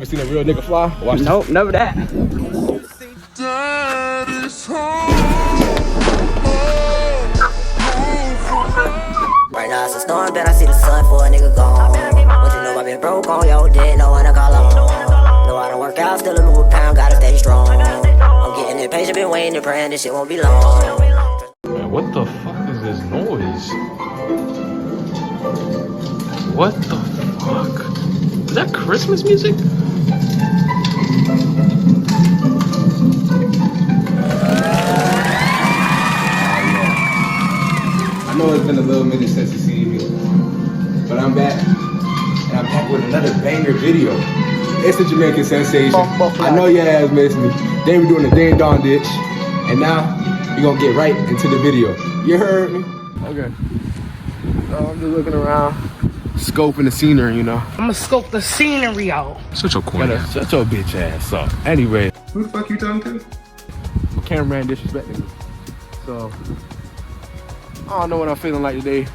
You seen a real nigga fly? Watch nope, this. never that. Right now it's a storm, bet I see the sun for a nigga gone. What you know, I been broke on your dick, no one to call on. Know I don't work out, still a move a pound, gotta stay strong. I'm getting impatient, been waiting and praying, this shit won't be long. Man, what the fuck is this noise? What the fuck? Is that Christmas music? I know it's been a little minute since you seen me, but I'm back, and I'm back with another banger video. It's the Jamaican sensation. I know your ass missed me. They were doing the ding dong ditch, and now you're gonna get right into the video. You heard me? Okay. So I'm just looking around, scoping the scenery, you know. I'm gonna scope the scenery out. Such a corny. Shut your bitch ass up. Anyway. Who the fuck you talking to? My cameraman disrespecting me. So, I don't know what I'm feeling like today.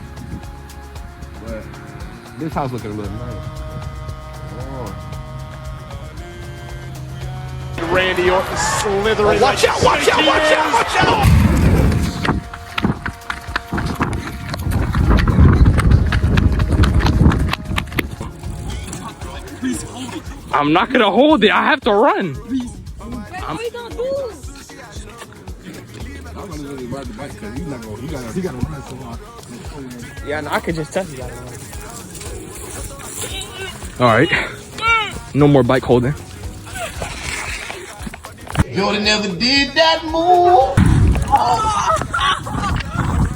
But this house looking a little nice. Oh. Randy Orton slithering. Watch out, watch out, watch out, watch out! I'm not gonna hold it. I have to run. What are you gonna do? I'm gonna really ride the bike because he's not gonna, he gotta run so hard. Yeah, no, I could just test you that. All right. No more bike holding. Jordan never did that move.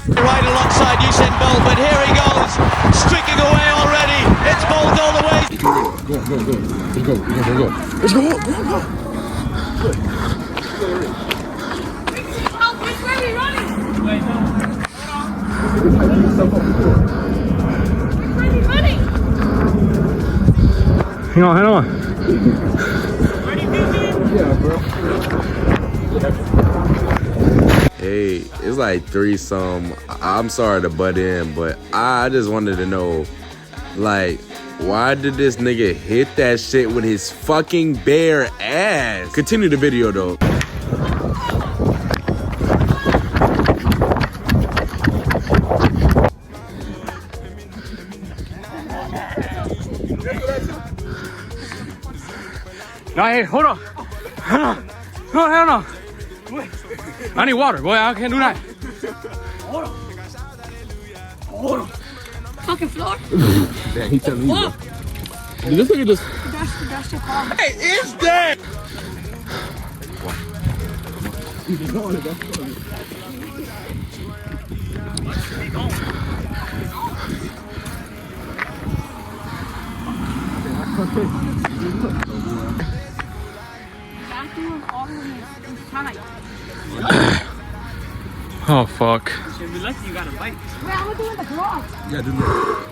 Right alongside Usain Bolt, but here he goes, streaking away already. It's Bolt all the way. Go. Let's go. Which way are we running? Wait, no. Which way are we running? Hang on. Yeah, bro. Hey, it's like threesome. I'm sorry to butt in, but I just wanted to know, like, why did this nigga hit that shit with his fucking bare ass? Continue the video though. No, hey, hold on. No, hell no. I need water, boy. I can't do that. Hold on. Fucking floor. Damn, he telling me. Whoa. Did this nigga just... That's your car. Hey, is that? Oh, fuck. Should be lucky you got a bike. Wait, I'm doing the vlog. Yeah, do that.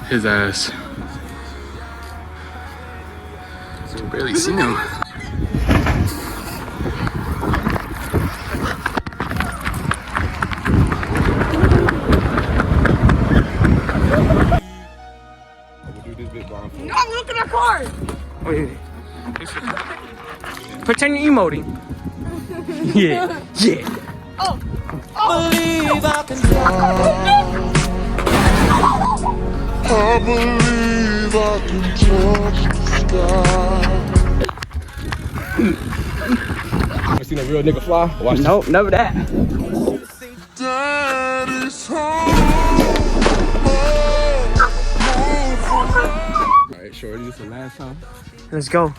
His ass. You can barely see him. No, look at our car. Wait. Pretend you're emoting. Yeah. Oh. Believe I can fly. I believe I can touch the sky. You seen a real nigga fly? Watch this. Nope, never that. Daddy's home. Alright, shorty, this is the last time. Let's go.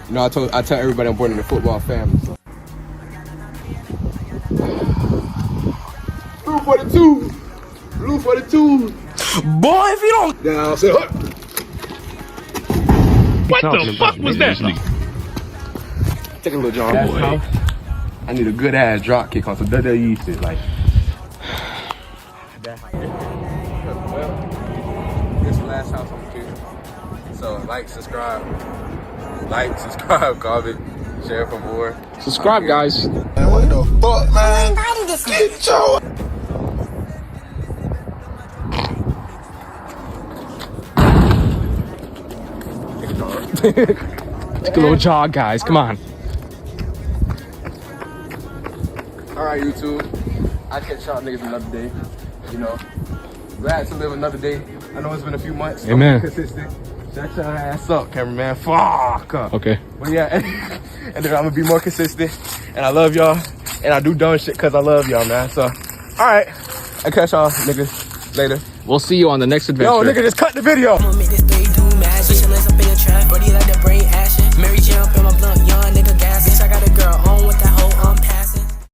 You know, I tell everybody I'm born in the football family. So. Blue for the two. Boy, if you don't. Down, say what? What the fuck was that? Take a little John boy. I need a good ass drop kick on some WWE shit, like. Well, this is the last house I'm gonna kill. So like, subscribe, comment. share for more. Subscribe, guys. What the fuck, man? Get your Take a little jog, guys. Come on. All right, YouTube. I catch y'all niggas another day. You know, glad to live another day. I know it's been a few months. Amen. Consistent. Shut your ass up, cameraman. Fuck. Okay. But yeah, and then I'm gonna be more consistent. And I love y'all. And I do dumb shit because I love y'all, man. So, all right. I catch y'all niggas later. We'll see you on the next adventure. Yo, nigga, just cut the video. I'ma make this 3 do magic. Switching lanes up in your trap. Brody like the brain action. Mary J up in my blunt.